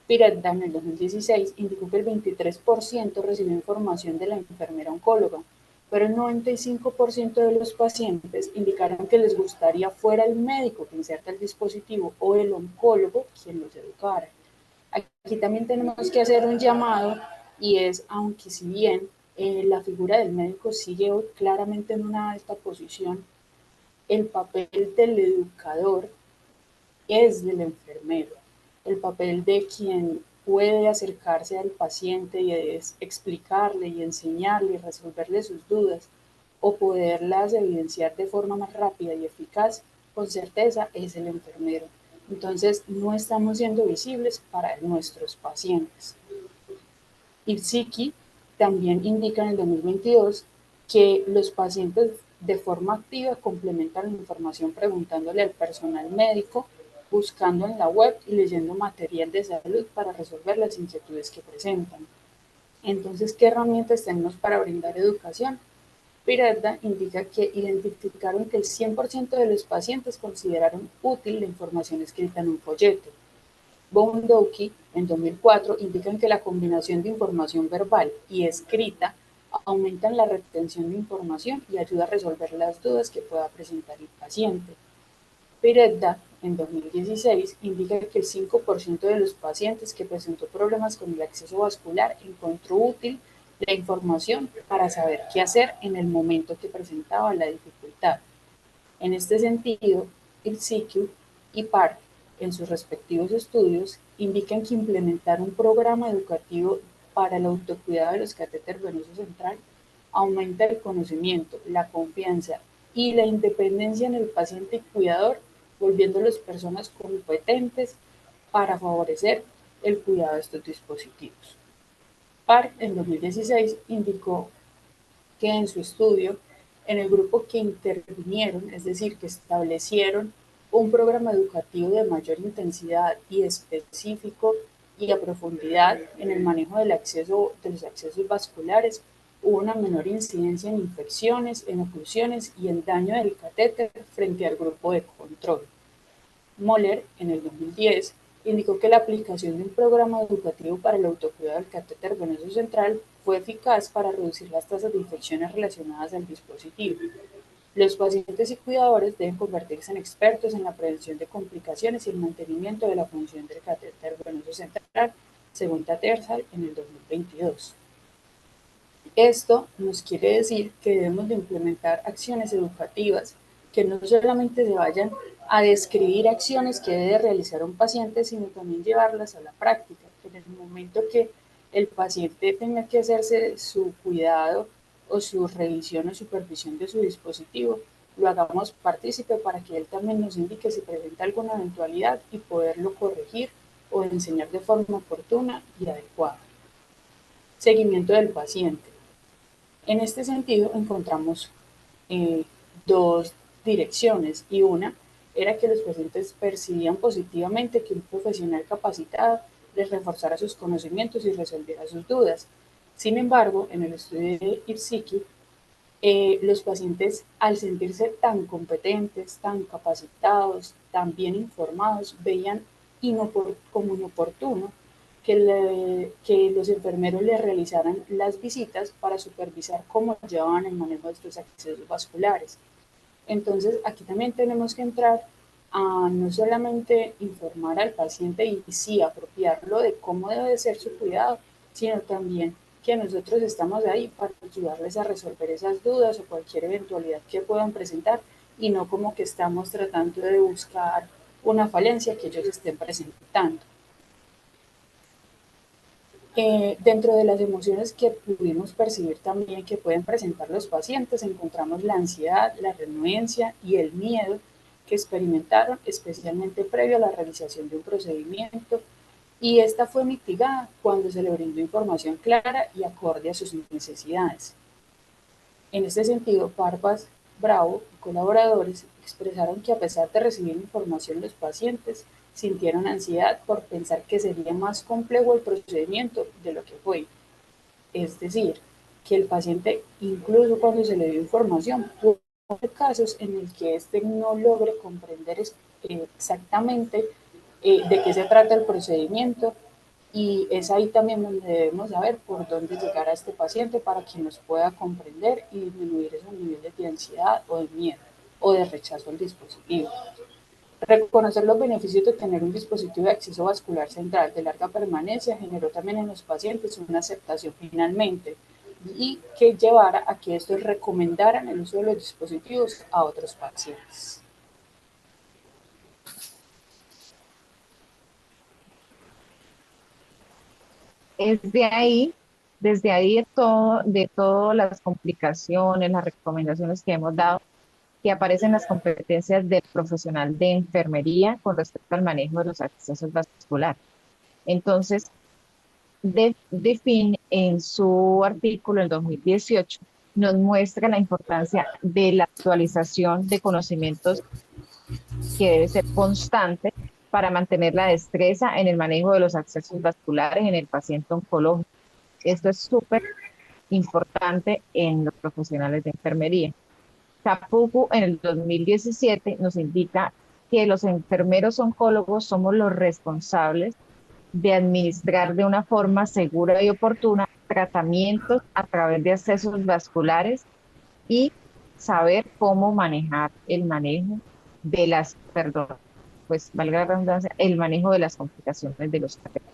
Pirelda en el 2016 indicó que el 23% recibió información de la enfermera oncóloga, pero el 95% de los pacientes indicaron que les gustaría fuera el médico que inserta el dispositivo o el oncólogo quien los educara. Aquí también tenemos que hacer un llamado y es, aunque si bien la figura del médico sigue claramente en una alta posición, el papel del educador es del enfermero, el papel de quien puede acercarse al paciente y es explicarle y enseñarle y resolverle sus dudas o poderlas evidenciar de forma más rápida y eficaz, con certeza es el enfermero. Entonces, no estamos siendo visibles para nuestros pacientes. IPSIQI también indica en el 2022 que los pacientes de forma activa complementan la información preguntándole al personal médico, buscando en la web y leyendo material de salud para resolver las inquietudes que presentan. Entonces, ¿qué herramientas tenemos para brindar educación? Pirelda indica que identificaron que el 100% de los pacientes consideraron útil la información escrita en un folleto. Bondouki, en 2004, indican que la combinación de información verbal y escrita aumentan la retención de información y ayuda a resolver las dudas que pueda presentar el paciente. Pirelda, en 2016, indica que el 5% de los pacientes que presentó problemas con el acceso vascular encontró útil la información para saber qué hacer en el momento que presentaba la dificultad. En este sentido, IPSIQ y PARC, en sus respectivos estudios, indican que implementar un programa educativo para el autocuidado de los catéteres venoso central aumenta el conocimiento, la confianza y la independencia en el paciente y cuidador, volviéndolos personas competentes para favorecer el cuidado de estos dispositivos. PARC en 2016 indicó que en su estudio, en el grupo que intervinieron, es decir, que establecieron un programa educativo de mayor intensidad y específico y a profundidad en el manejo del acceso, de los accesos vasculares, hubo una menor incidencia en infecciones, en oclusiones y en daño del catéter frente al grupo de control. Moller, en el 2010, indicó que la aplicación de un programa educativo para el autocuidado del catéter venoso central fue eficaz para reducir las tasas de infecciones relacionadas al dispositivo. Los pacientes y cuidadores deben convertirse en expertos en la prevención de complicaciones y el mantenimiento de la función del catéter venoso central, según Tattersall en el 2022. Esto nos quiere decir que debemos de implementar acciones educativas que no solamente se vayan a describir acciones que debe realizar un paciente, sino también llevarlas a la práctica. Que en el momento que el paciente tenga que hacerse su cuidado o su revisión o supervisión de su dispositivo, lo hagamos partícipe para que él también nos indique si presenta alguna eventualidad y poderlo corregir o enseñar de forma oportuna y adecuada. Seguimiento del paciente. En este sentido encontramos dos direcciones y una era que los pacientes percibían positivamente que un profesional capacitado les reforzara sus conocimientos y resolviera sus dudas. Sin embargo, en el estudio de IPSIQ, los pacientes, al sentirse tan competentes, tan capacitados, tan bien informados, veían como inoportuno que los enfermeros les realizaran las visitas para supervisar cómo llevaban el manejo de estos accesos vasculares. Entonces, aquí también tenemos que entrar a no solamente informar al paciente y sí apropiarlo de cómo debe ser su cuidado, sino también que nosotros estamos ahí para ayudarles a resolver esas dudas o cualquier eventualidad que puedan presentar y no como que estamos tratando de buscar una falencia que ellos estén presentando. Dentro de las emociones que pudimos percibir también que pueden presentar los pacientes, encontramos la ansiedad, la renuencia y el miedo que experimentaron, especialmente previo a la realización de un procedimiento, y esta fue mitigada cuando se le brindó información clara y acorde a sus necesidades. En este sentido, Parvas, Bravo y colaboradores expresaron que a pesar de recibir información, los pacientes sintieron ansiedad por pensar que sería más complejo el procedimiento de lo que fue. Es decir, que el paciente, incluso cuando se le dio información, puede haber casos en el que éste no logre comprender exactamente de qué se trata el procedimiento, y es ahí también donde debemos saber por dónde llegar a este paciente para que nos pueda comprender y disminuir esos niveles de ansiedad o de miedo o de rechazo al dispositivo. Reconocer los beneficios de tener un dispositivo de acceso vascular central de larga permanencia generó también en los pacientes una aceptación finalmente y que llevara a que estos recomendaran el uso de los dispositivos a otros pacientes. Es de ahí, desde ahí de todas las complicaciones, las recomendaciones que hemos dado, que aparecen las competencias del profesional de enfermería con respecto al manejo de los accesos vasculares. Entonces, DEFIN en su artículo en 2018 nos muestra la importancia de la actualización de conocimientos que debe ser constante para mantener la destreza en el manejo de los accesos vasculares en el paciente oncológico. Esto es súper importante en los profesionales de enfermería. Capucu en el 2017 nos indica que los enfermeros oncólogos somos los responsables de administrar de una forma segura y oportuna tratamientos a través de accesos vasculares y saber cómo manejar el manejo de las, perdón, pues valga la redundancia, el manejo de las complicaciones de los catéteres.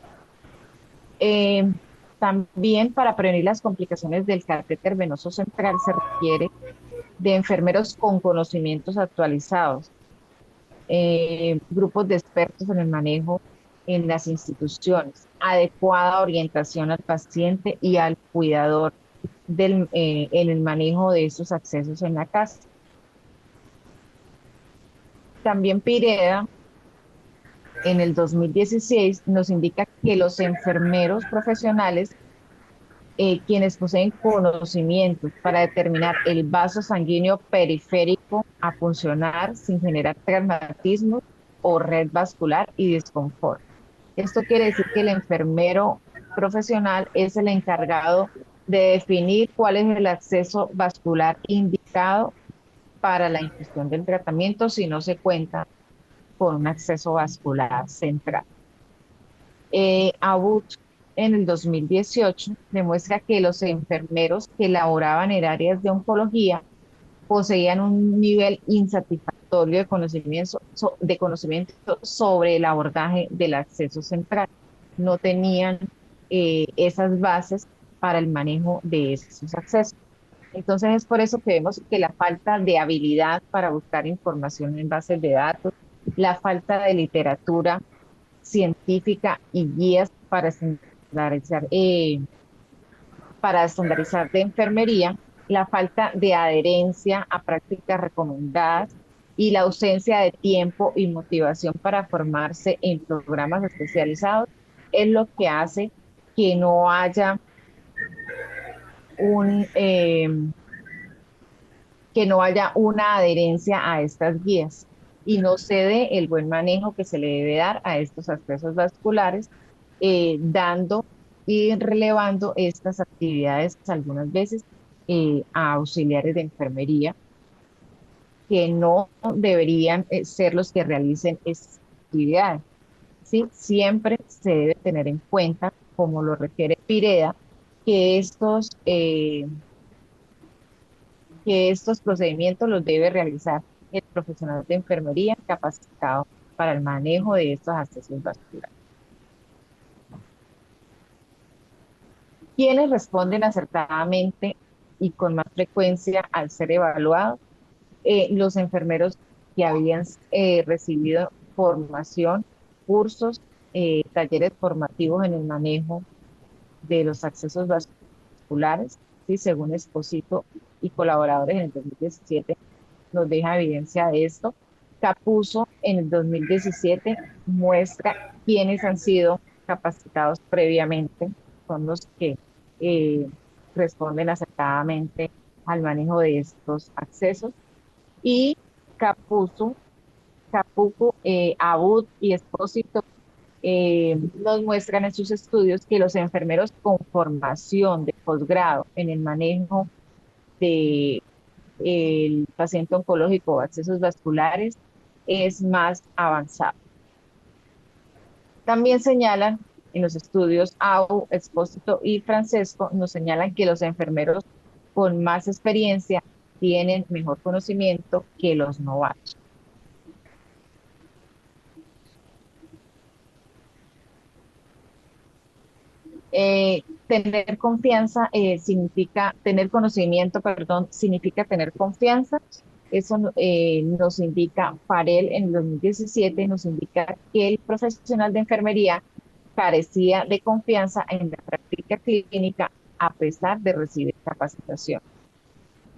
También para prevenir las complicaciones del catéter venoso central se requiere de enfermeros con conocimientos actualizados, grupos de expertos en el manejo en las instituciones, adecuada orientación al paciente y al cuidador en el manejo de esos accesos en la casa. También Pireda en el 2016 nos indica que los enfermeros profesionales, quienes poseen conocimientos para determinar el vaso sanguíneo periférico a funcionar sin generar traumatismos o red vascular y desconfort. Esto quiere decir que el enfermero profesional es el encargado de definir cuál es el acceso vascular indicado para la infusión del tratamiento si no se cuenta con un acceso vascular central. Abut en el 2018 demuestra que los enfermeros que laboraban en áreas de oncología poseían un nivel insatisfactorio de conocimiento sobre el abordaje del acceso central. No tenían esas bases para el manejo de esos accesos. Entonces es por eso que vemos que la falta de habilidad para buscar información en bases de datos, la falta de literatura científica y guías para estandarizar de enfermería, la falta de adherencia a prácticas recomendadas y la ausencia de tiempo y motivación para formarse en programas especializados es lo que hace que no haya un, que no haya una adherencia a estas guías y no se dé el buen manejo que se le debe dar a estos accesos vasculares, dando y relevando estas actividades algunas veces a auxiliares de enfermería que no deberían ser los que realicen estas actividades. ¿Sí? Siempre se debe tener en cuenta, como lo requiere Pireda, que estos procedimientos los debe realizar el profesional de enfermería capacitado para el manejo de estos accesos vasculares. ¿Quiénes responden acertadamente y con más frecuencia al ser evaluados? Los enfermeros que habían recibido formación, cursos, talleres formativos en el manejo de los accesos vasculares, ¿sí? Según Esposito y colaboradores en el 2017 nos deja evidencia de esto. Capuzzo en el 2017 muestra quiénes han sido capacitados previamente, son los que eh, responden acertadamente al manejo de estos accesos. Y Capuzzo, Capuco, Abud y Espósito nos muestran en sus estudios que los enfermeros con formación de posgrado en el manejo de el paciente oncológico o accesos vasculares es más avanzado. También señalan en los estudios AU, Expósito y Francesco, nos señalan que los enfermeros con más experiencia tienen mejor conocimiento que los novatos. Tener confianza significa, tener conocimiento, perdón, significa tener confianza. Eso nos indica, Farel en el 2017 nos indica que el profesional de enfermería carecía de confianza en la práctica clínica a pesar de recibir capacitación.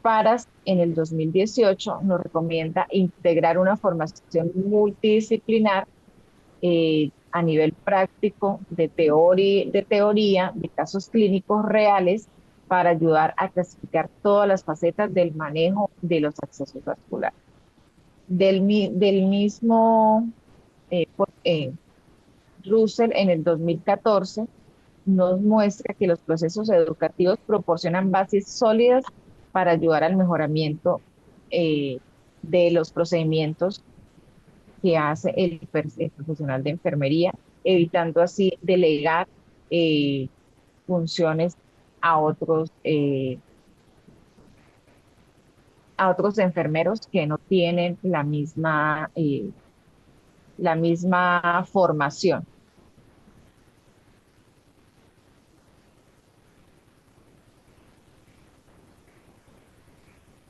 Paras en el 2018 nos recomienda integrar una formación multidisciplinar a nivel práctico de casos clínicos reales para ayudar a clasificar todas las facetas del manejo de los accesos vasculares. Del mismo Russell en el 2014 nos muestra que los procesos educativos proporcionan bases sólidas para ayudar al mejoramiento eh, de los procedimientos que hace el profesional de enfermería, evitando así delegar eh, funciones a a otros enfermeros que no tienen la misma formación.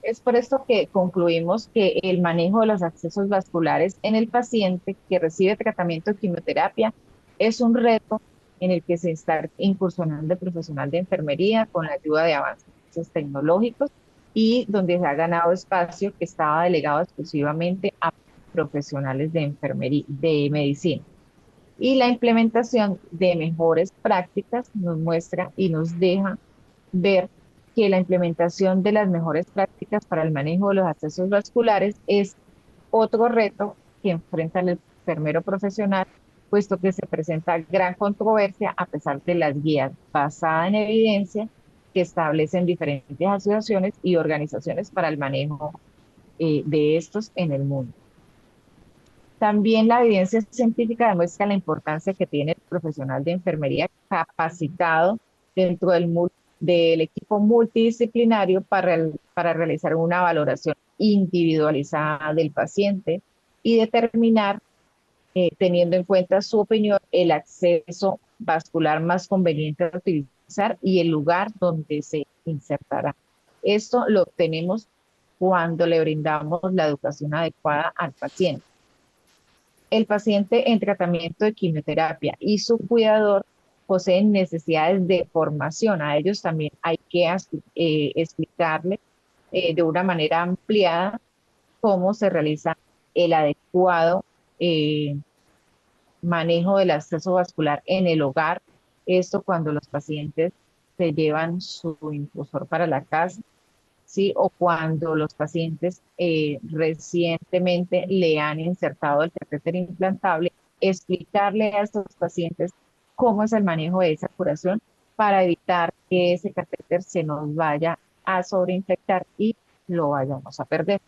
Es por esto que concluimos que el manejo de los accesos vasculares en el paciente que recibe tratamiento de quimioterapia es un reto en el que se está incursionando el profesional de enfermería con la ayuda de avances tecnológicos y donde se ha ganado espacio que estaba delegado exclusivamente a profesionales de enfermería, de medicina. Y la implementación de mejores prácticas nos muestra y nos deja ver que la implementación de las mejores prácticas para el manejo de los accesos vasculares es otro reto que enfrenta el enfermero profesional, puesto que se presenta gran controversia a pesar de las guías basadas en evidencia que establecen diferentes asociaciones y organizaciones para el manejo de estos en el mundo. También la evidencia científica demuestra la importancia que tiene el profesional de enfermería capacitado dentro del equipo multidisciplinario para realizar una valoración individualizada del paciente y determinar, teniendo en cuenta su opinión, el acceso vascular más conveniente a utilizar y el lugar donde se insertará. Esto lo obtenemos cuando le brindamos la educación adecuada al paciente. El paciente en tratamiento de quimioterapia y su cuidador poseen necesidades de formación. A ellos también hay que explicarle de una manera ampliada cómo se realiza el adecuado eh, manejo del acceso vascular en el hogar. Esto cuando los pacientes se llevan su infusor para la casa, ¿sí? O cuando los pacientes recientemente le han insertado el catéter implantable, explicarle a estos pacientes cómo es el manejo de esa curación para evitar que ese catéter se nos vaya a sobreinfectar y lo vayamos a perder.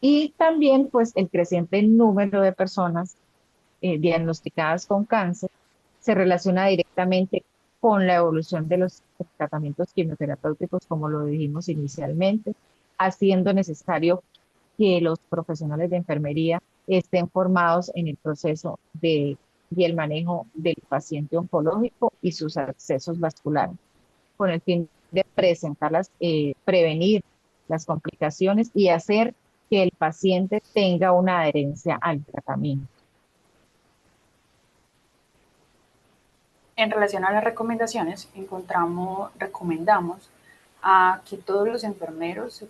Y también, pues, el creciente número de personas diagnosticadas con cáncer se relaciona directamente con la evolución de los tratamientos quimioterapéuticos, como lo dijimos inicialmente, haciendo necesario que los profesionales de enfermería estén formados en el proceso y el manejo del paciente oncológico y sus accesos vasculares, con el fin de prevenir las complicaciones y hacer que el paciente tenga una adherencia al tratamiento. En relación a las recomendaciones, recomendamos a que todos los enfermeros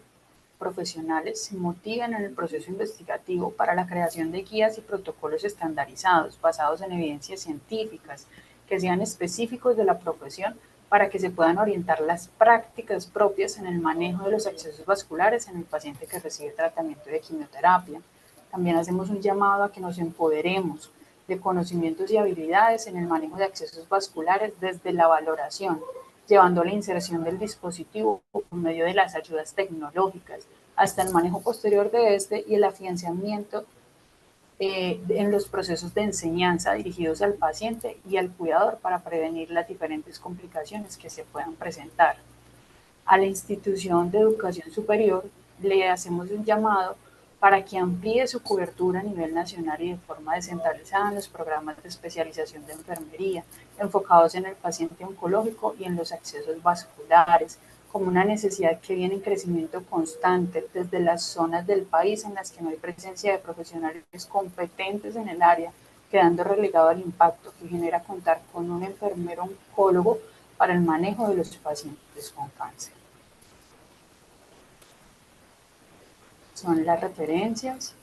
profesionales se motiven en el proceso investigativo para la creación de guías y protocolos estandarizados basados en evidencias científicas que sean específicos de la profesión para que se puedan orientar las prácticas propias en el manejo de los accesos vasculares en el paciente que recibe tratamiento de quimioterapia. También hacemos un llamado a que nos empoderemos de conocimientos y habilidades en el manejo de accesos vasculares desde la valoración, llevando la inserción del dispositivo por medio de las ayudas tecnológicas hasta el manejo posterior de este y el afianzamiento en los procesos de enseñanza dirigidos al paciente y al cuidador para prevenir las diferentes complicaciones que se puedan presentar. A la institución de educación superior le hacemos un llamado para que amplíe su cobertura a nivel nacional y de forma descentralizada en los programas de especialización de enfermería, enfocados en el paciente oncológico y en los accesos vasculares, como una necesidad que viene en crecimiento constante desde las zonas del país en las que no hay presencia de profesionales competentes en el área, quedando relegado al impacto que genera contar con un enfermero oncólogo para el manejo de los pacientes con cáncer. Son las referencias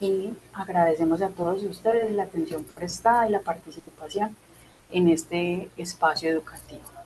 y agradecemos a todos ustedes la atención prestada y la participación en este espacio educativo.